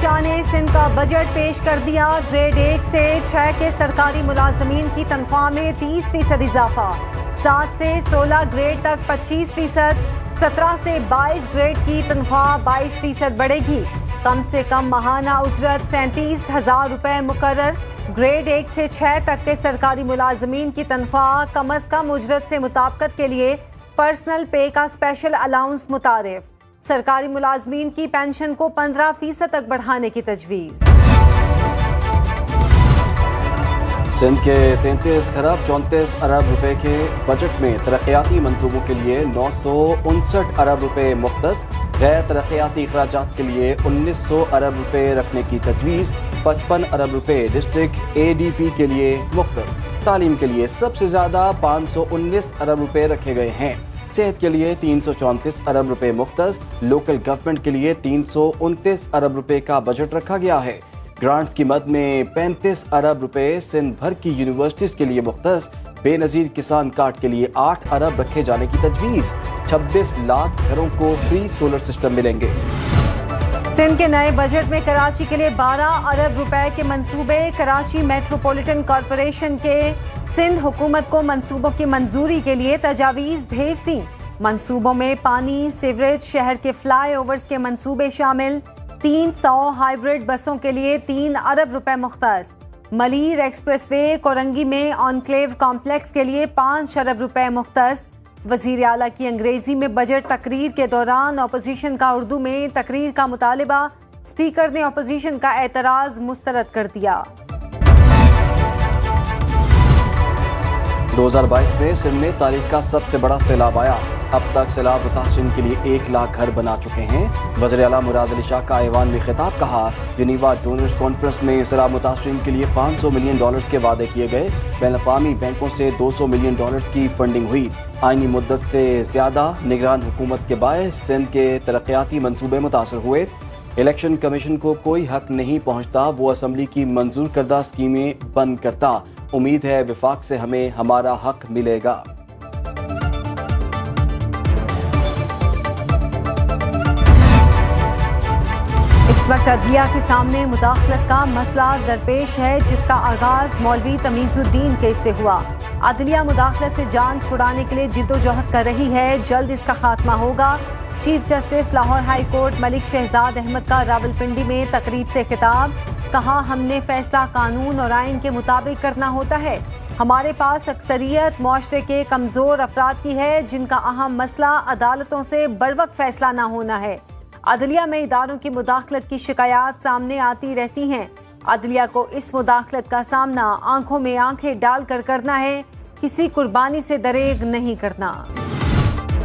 شاہ نے سندھ کا بجٹ پیش کر دیا۔ گریڈ 1 سے 6 کے سرکاری ملازمین کی تنخواہ میں 30% اضافہ، 7 سے 16 گریڈ تک 25%، 17 سے 22 گریڈ کی تنخواہ 22% بڑھے گی۔ کم سے کم ماہانہ اجرت 37,000 روپے مقرر۔ گریڈ 1 سے 6 تک کے سرکاری ملازمین کی تنخواہ کم از کم اجرت سے مطابقت کے لیے پرسنل پے کا اسپیشل الاؤنس متعارف۔ سرکاری ملازمین کی پینشن کو 15% تک بڑھانے کی تجویز۔ سندھ کے 33 ارب روپے کے بجٹ میں ترقیاتی منصوبوں کے لیے 959 ارب روپے مختص، غیر ترقیاتی اخراجات کے لیے 1900 ارب روپے رکھنے کی تجویز، 55 ارب روپے ڈسٹرکٹ ADP کے لیے مختص۔ تعلیم کے لیے سب سے زیادہ 519 ارب روپے رکھے گئے ہیں۔ صحت کے لیے 334 ارب روپے مختص، لوکل گورنمنٹ کے لیے 329 ارب روپے کا بجٹ رکھا گیا ہے۔ گرانٹس کی مد میں 35 ارب روپے سندھ بھر کی یونیورسٹیز کے لیے مختص، بے نظیر کسان کارڈ کے لیے 8 ارب رکھے جانے کی تجویز، 26 لاکھ گھروں کو فری سولر سسٹم ملیں گے۔ سندھ کے نئے بجٹ میں کراچی کے لیے 12 ارب روپے کے منصوبے، کراچی میٹروپولیٹن کارپوریشن کے سندھ حکومت کو منصوبوں کی منظوری کے لیے تجاویز بھیج دیں۔ منصوبوں میں پانی، سیوریج، شہر کے فلائی اوورز کے منصوبے شامل۔ 300 ہائیبرڈ بسوں کے لیے 3 ارب روپے مختص۔ ملیر ایکسپریس وے کورنگی میں انکلیو کمپلیکس کے لیے 5 ارب روپے مختص۔ وزیر اعلیٰ کی انگریزی میں بجٹ تقریر کے دوران اپوزیشن کا اردو میں تقریر کا مطالبہ، اسپیکر نے اپوزیشن کا اعتراض مسترد کر دیا۔ 2022 میں سندھ میں تاریخ کا سب سے بڑا سیلاب آیا۔ اب تک سیلاب متاثرین کے لیے 1 لاکھ گھر بنا چکے ہیں۔ وزیر اعلیٰ مراد علی شاہ کا ایوان میں خطاب، کہا جنیوا ڈونرز کانفرنس میں سیلاب متاثرین کے لیے $500 ملین کے وعدے کیے گئے۔ بین الاقوامی بینکوں سے $200 ملین کی فنڈنگ ہوئی۔ آئینی مدت سے زیادہ نگران حکومت کے باعث سندھ کے ترقیاتی منصوبے متاثر ہوئے۔ الیکشن کمیشن کو کوئی حق نہیں پہنچتا، وہ اسمبلی کی منظور کردہ اسکیمیں بند کرتا۔ امید ہے وفاق سے ہمیں ہمارا حق ملے گا۔ اس وقت عدلیہ کے سامنے مداخلت کا مسئلہ درپیش ہے، جس کا آغاز مولوی تمیز الدین کیس سے ہوا۔ عدلیہ مداخلت سے جان چھڑانے کے لیے جدوجہد کر رہی ہے، جلد اس کا خاتمہ ہوگا۔ Chief justice Lahore high court Malik Shahzad Ahmed کا راولپنڈی میں تقریب سے خطاب، کہا ہم نے فیصلہ قانون اور آئین کے مطابق کرنا ہوتا ہے۔ ہمارے پاس اکثریت معاشرے کے کمزور افراد کی ہے، جن کا اہم مسئلہ عدالتوں سے بروقت فیصلہ نہ ہونا ہے۔ عدلیہ میں اداروں کی مداخلت کی شکایات سامنے آتی رہتی ہیں۔ عدلیہ کو اس مداخلت کا سامنا آنکھوں میں آنکھیں ڈال کر کرنا ہے، کسی قربانی سے دریغ نہیں کرنا۔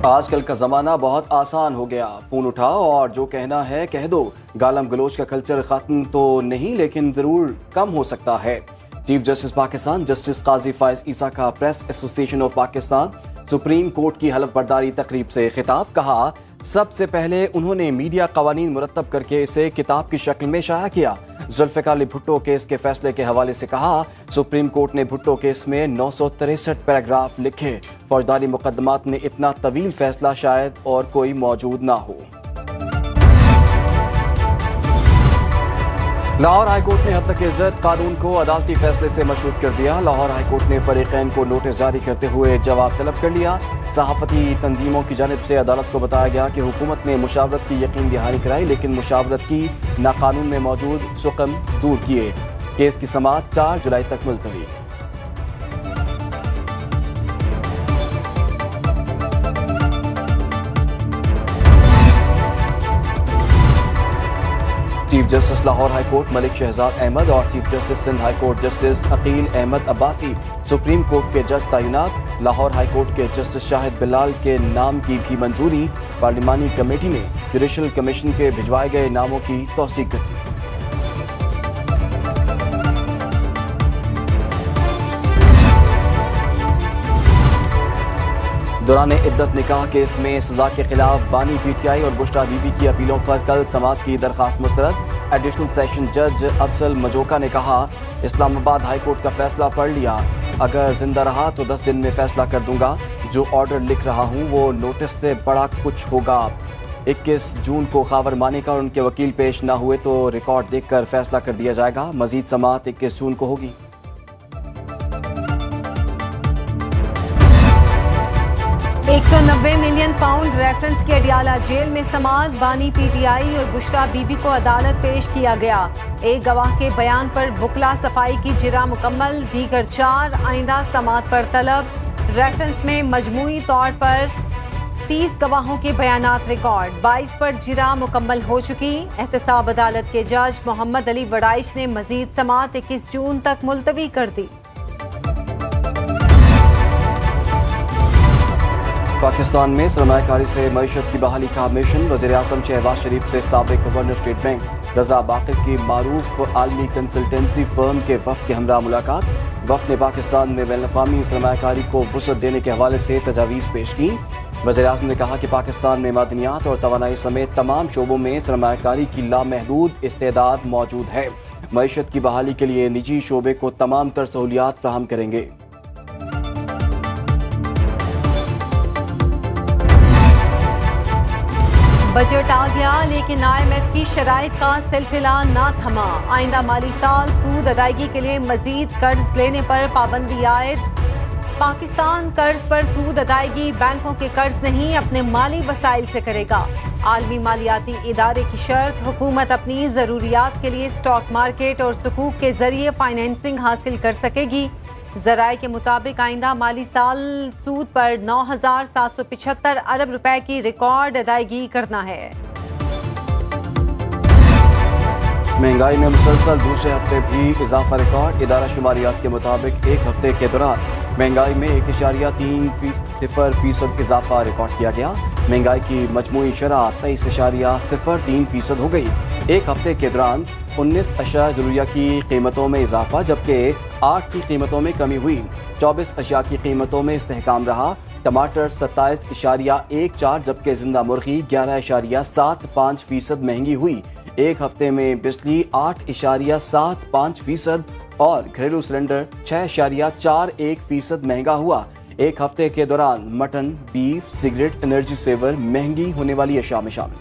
آج کل کا زمانہ بہت آسان ہو گیا، فون اٹھاؤ اور جو کہنا ہے کہہ دو۔ گالم گلوچ کا کلچر ختم تو نہیں، لیکن ضرور کم ہو سکتا ہے۔ چیف جسٹس پاکستان جسٹس قاضی فائز عیسیٰ کا پریس ایسوسی ایشن آف پاکستان سپریم کورٹ کی حلف برداری تقریب سے خطاب، کہا سب سے پہلے انہوں نے میڈیا قوانین مرتب کر کے اسے کتاب کی شکل میں شائع کیا۔ ذوالفقار علی بھٹو کیس کے فیصلے کے حوالے سے کہا سپریم کورٹ نے بھٹو کیس میں 963 پیراگراف لکھے، فوجداری مقدمات میں اتنا طویل فیصلہ شاید اور کوئی موجود نہ ہو۔ لاہور ہائی کورٹ نے حد تک عزت قانون کو عدالتی فیصلے سے مشروط کر دیا۔ لاہور ہائی کورٹ نے فریقین کو نوٹس جاری کرتے ہوئے جواب طلب کر لیا۔ صحافتی تنظیموں کی جانب سے عدالت کو بتایا گیا کہ حکومت نے مشاورت کی یقین دہانی کرائی، لیکن مشاورت کی نہ قانون میں موجود سقم دور کیے۔ کیس کی سماعت 4 جولائی تک ملتوی۔ Chief justice Lahore high court Malik Shahzad Ahmed اور chief justice Sindh high court justice Aqeel Ahmed Abbasi supreme court کے جج تعینات۔ لاہور ہائی کورٹ کے جسٹس شاہد بلال کے نام کی بھی منظوری۔ پارلیمانی کمیٹی نے جوڈیشل کمیشن کے بھجوائے گئے ناموں کی توثیق کر دی۔ دوران عدت نکاح کیس میں سزا کے خلاف بانی PTI اور بشرا بی بی کی اپیلوں پر کل سماعت کی درخواست مسترد۔ ایڈیشنل سیشن جج افضل مجوکا نے کہا اسلام آباد ہائی کورٹ کا فیصلہ پڑھ لیا، اگر زندہ رہا تو 10 دن میں فیصلہ کر دوں گا۔ جو آرڈر لکھ رہا ہوں وہ نوٹس سے بڑا کچھ ہوگا۔ 21 जून को खबर मानेकर और उनके वकील पेश न हुए तो रिकॉर्ड देखकर फैसला कर दिया जाएगा। मजीद समाअत 21 जून को होगी। £190 मिलियन रेफरेंस की अडियाला जेल में समाअत। बानी PTI और बुशरा बीबी को अदालत पेश किया गया। एक गवाह के बयान पर वकला सफाई की जिरा मुकम्मल, दीगर 4 आइंदा समाअत पर तलब। रेफरेंस में मजमूई तौर पर 30 गवाहों के बयानात रिकॉर्ड। 22 पर जिरा मुकम्मल हो चुकी। एहतसाब अदालत के जज मोहम्मद अली वड़ाइश ने मजीद समाअत 21 जून तक मुलतवी कर दी। पाकिस्तान में सरमायाकारी से मईशत की बहाली का मिशन। वज़ीर-ए-आज़म शहबाज शरीफ से साबिक गवर्नर स्टेट बैंक रजा बाक़िर की मारूफ आलमी कंसल्टेंसी फर्म के वफ़द के हमरा मुलाकात। वफ़द ने पाकिस्तान में बैनुल-अक़वामी सरमायाकारी को वुसअत देने के हवाले से तजावीज़ पेश की। वज़ीर-ए-आज़म ने कहा कि पाकिस्तान में मादनियात और तवानाई समेत तमाम शोबों में सरमायाकारी की लामहदूद इस्तेदाद मौजूद है। मईशत की बहाली के लिए निजी शोबे को तमाम तर सहूलियात फराहम करेंगे। बजट आ गया लेकिन IMF की शराइत का सिलसिला ना थमा। आइंदा माली साल सूद अदायगी के लिए मजीद कर्ज लेने पर पाबंदी आयद। पाकिस्तान कर्ज पर सूद अदायगी बैंकों के कर्ज नहीं अपने माली वसाइल से करेगा। आलमी मालियाती इदारे की शर्त, हुकूमत अपनी ज़रूरियात के लिए स्टॉक मार्केट और सुकूक के जरिए फाइनेंसिंग हासिल कर सकेगी। ज़राए के मुताबिक आइंदा माली साल सूद पर 9,775 अरब रुपए की रिकॉर्ड अदायगी करना है। महंगाई में मुसलसल दूसरे हफ्ते भी इजाफा रिकॉर्ड। इदारा शुमारियात के मुताबिक एक हफ्ते के दौरान महंगाई में 1.30% इजाफा रिकॉर्ड किया गया। महंगाई की मजमूई शरह 23.03% हो गई। एक हफ्ते के दौरान 19 अशिया ज़रूरिया की कीमतों में इजाफा, जबकि 8 की कीमतों में कमी हुई। 24 अशिया की कीमतों में इस्तेहकाम रहा। टमाटर 27.14, जबकि जिंदा मुर्गी 11.75% महंगी हुई। एक हफ्ते में बिजली 8.75% और घरेलू सिलेंडर 6.41% महंगा हुआ। एक हफ्ते के दौरान mutton, beef, cigarette, energy saver महंगी होने वाली अशिया में शामिल।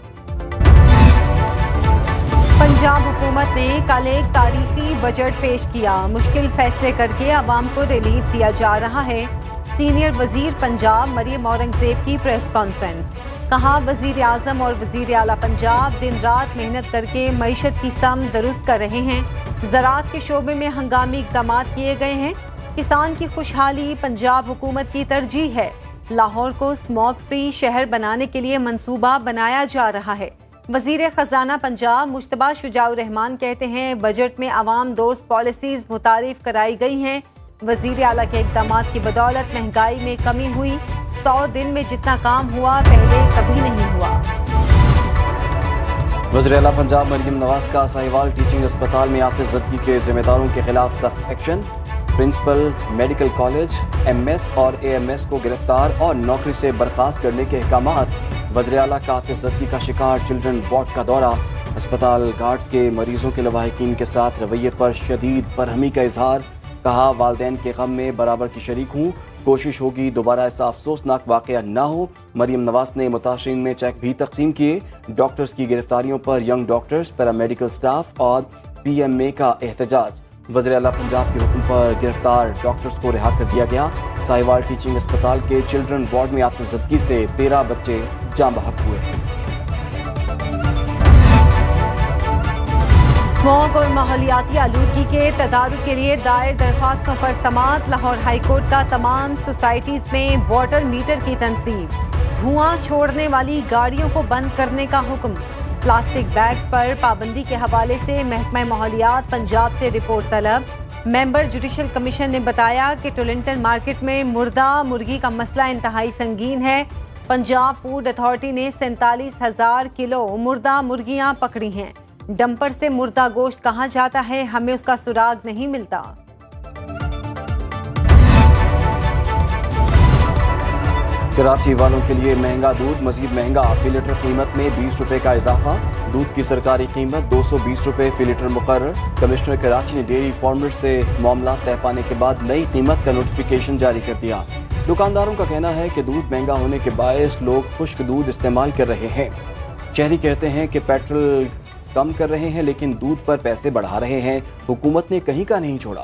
पंजाब हुकूमत ने कल एक तारीखी बजट पेश किया। मुश्किल फैसले करके आवाम को रिलीफ दिया जा रहा है। सीनियर वजीर पंजाब मरियम औरंगजेब की प्रेस कॉन्फ्रेंस। कहा, वजीर आज़म और वजीर आला पंजाब दिन रात मेहनत करके मईशत की सम दुरुस्त कर रहे हैं। ज़राअत के शोबे में हंगामी इक़दामात किए गए हैं। किसान की खुशहाली पंजाब हुकूमत की तरजीह है। लाहौर को स्मॉग फ्री शहर बनाने के लिए मंसूबा बनाया जा रहा है। वजीर खजाना पंजाब मुश्तबा शुजाउर रहमान कहते हैं, बजट में आवाम दोस्त पॉलिसीज मुतारिफ कराई गई हैं। वजीर आला के इक़दामात की बदौलत महंगाई में कमी हुई। 100 दिन में जितना काम हुआ पहले कभी नहीं हुआ। वज़ीर आला पंजाब मरियम नवाज का साहिवाल टीचिंग अस्पताल में आतिशज़दगी के जिम्मेदारों के खिलाफ सख्त action. Principal, medical college, MS और AMS को गिरफ्तार और नौकरी से बर्खास्त करने के अहकामात। वज़ीर आला का आतिशज़दगी का शिकार चिल्ड्रन वार्ड का दौरा। अस्पताल गार्ड्स के मरीजों के लवाहिकीन के साथ रवैये पर शदीद बरहमी का इजहार। कहा, वालदैन के गम में बराबर की शरीक हूँ। कोशिश होगी दोबारा ऐसा अफसोसनाक वाक़या ना हो। मरियम नवाज ने मुतासरीन में चेक भी तकसीम किए। डॉक्टर्स की गिरफ्तारियों पर यंग डॉक्टर्स, पैरामेडिकल स्टाफ और PMA का एहतजाज। वज़ीर आला पंजाब के हुक्म पर गिरफ्तार डॉक्टर्स को रिहा कर दिया गया। साहिवाल टीचिंग अस्पताल के चिल्ड्रन वार्ड में आतिशज़दगी से 13 बच्चे जाँ बहक हुए। स्मॉग और माहौलियाती आलूदगी के तदारुक के लिए दायर दरख्वास्तों पर समाअत। लाहौर हाई कोर्ट का तमाम सोसाइटीज़ में वाटर मीटर की तनसीब। धुआं छोड़ने वाली गाड़ियों को बंद करने का हुक्म। प्लास्टिक बैग्स पर पाबंदी के हवाले से महकमा माहौलियात पंजाब से रिपोर्ट तलब। मेंबर जुडिशल कमीशन ने बताया कि टोलिंटन मार्केट में मुर्दा मुर्गी का मसला इंतहाई संगीन है। पंजाब फूड अथॉरिटी ने 47,000 किलो मुर्दा मुर्गियां पकड़ी हैं। डंपर से मुर्दा गोश्त कहाँ जाता है, हमें उसका सुराग नहीं मिलता। कराची वालों के लिए महंगा दूध मजीद महंगा। फी लीटर कीमत में 20 रुपए का इजाफा। दूध की सरकारी कीमत 220 रुपए फी लीटर मुकर्रर। कमिश्नर कराची ने डेयरी फार्मर्स से मामला तय पाने के बाद नई कीमत का नोटिफिकेशन जारी कर दिया। दुकानदारों का कहना है कि दूध महंगा होने के बायस लोग खुश्क दूध इस्तेमाल कर रहे हैं। शहरी कहते हैं कि पेट्रोल कम कर रहे हैं लेकिन दूध पर पैसे बढ़ा रहे हैं, हुकूमत ने कहीं का नहीं छोड़ा।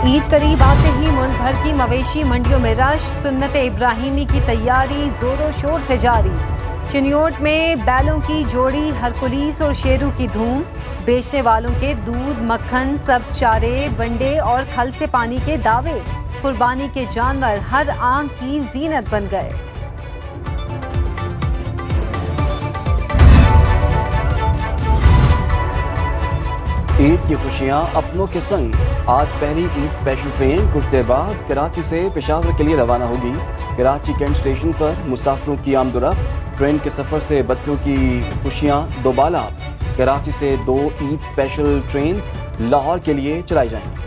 ईद करीब आते ही मुल्क भर की मवेशी मंडियों में रश, सुन्नत इब्राहिमी की तैयारी जोरों शोर से जारी। चिन्योट में बैलों की जोड़ी हरकुलिस और शेरू की धूम, बेचने वालों के दूध, मक्खन, सब्ज चारे, वंडे और खल से पानी के दावे। कुर्बानी के जानवर हर आंख की जीनत बन गए। ईद की खुशियां अपनों के संग। आज पहली ईद स्पेशल ट्रेन कुछ देर बाद कराची से पेशावर के लिए रवाना होगी। कराची कैंट स्टेशन पर मुसाफिरों की आमदोरफ्त, ट्रेन के सफ़र से बच्चों की खुशियां दोबाला। कराची से 2 ईद स्पेशल ट्रेन लाहौर के लिए चलाई जाएंगी।